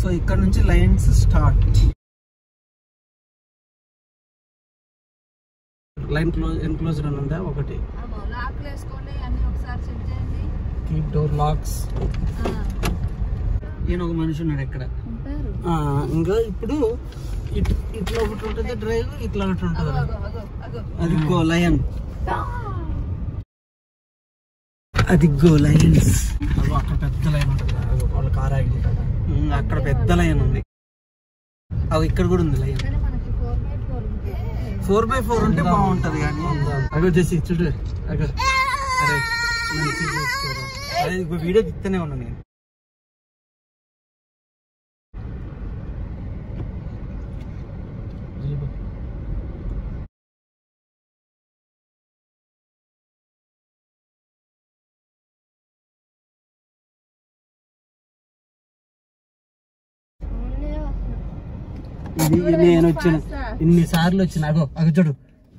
So ఇక్కడ నుంచి Lions start. Line enclosed అని ఉందా ఒకటి. Keep door lakhs. ఈయన ఒక మనిషి ఉన్నాడు ఇక్కడ. ఇంకా ఇప్పుడు ఇట్లా ఒకటి ఉంటుంది డ్రైవ్, ఇట్లా ఒకటి ఉంటుంది. అది గో లయన్, అది గో లయన్స్. అక్కడ పెద్ద లైన్ ఉంటుంది, వాళ్ళ కార్ ఆగి ఉంటుంది అక్కడ పెద్ద లైన్ ఉంది. అవి ఇక్కడ కూడా ఉంది లైన్. 4x4 ఉంటే బాగుంటది కానీ అగో చేసి చూడు అగో. అరే అదే వీడియో తీస్తూనే ఉన్నా నేను. ఇది నేను వచ్చిన ఇన్నిసార్లు వచ్చిన. అగో అగో చూడు,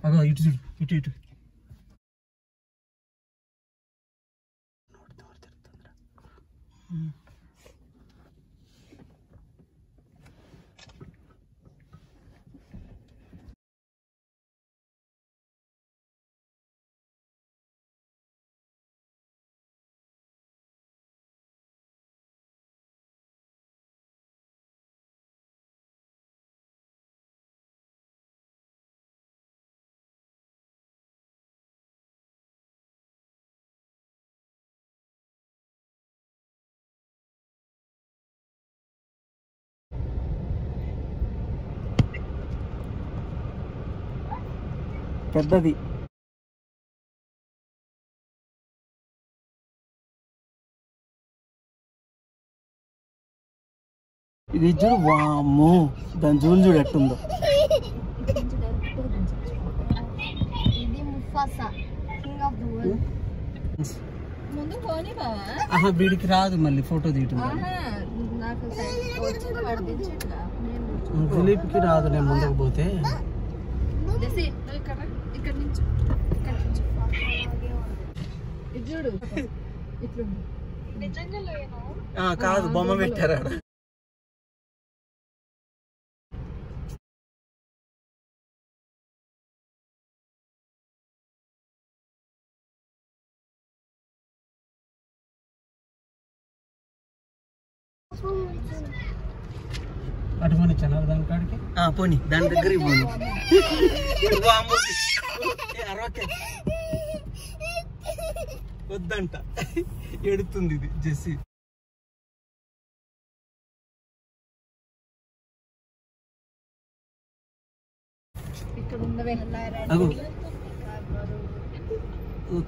అగో ఇటు చూడు, ఇటు ఇటు. పెద్దది. ఇది చూడు, వామ్మో దాని జూలు చూడు ఎట్టుందో. ఆహా వీడికి రాదు మళ్ళీ ఫోటో తీయటం. దిలీప్కి రాదు నేను ముందుకు పోతే. కాదు బొమ్మ పెట్టారా. అటు పోనీ చన్నారు దాని కాడికి. పోనీ దాని దగ్గరికి పోనీ. వద్దంట, ఎడుతుంది ఇది జెస్సీ.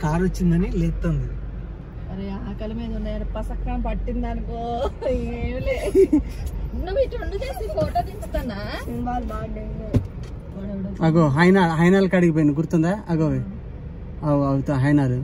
కారు వచ్చిందని లేస్తుంది. అరే ఆకలి మీద ఉన్నాయి, పసక్కం పట్టింది అనుకో. ఏమిలే నువ్వు ఇటు చేసి ఫోటో తీస్తానా. అగో హైనాల్ కాడికి పోయింది గుర్తుందా. అగో అవుతా హైనాలు.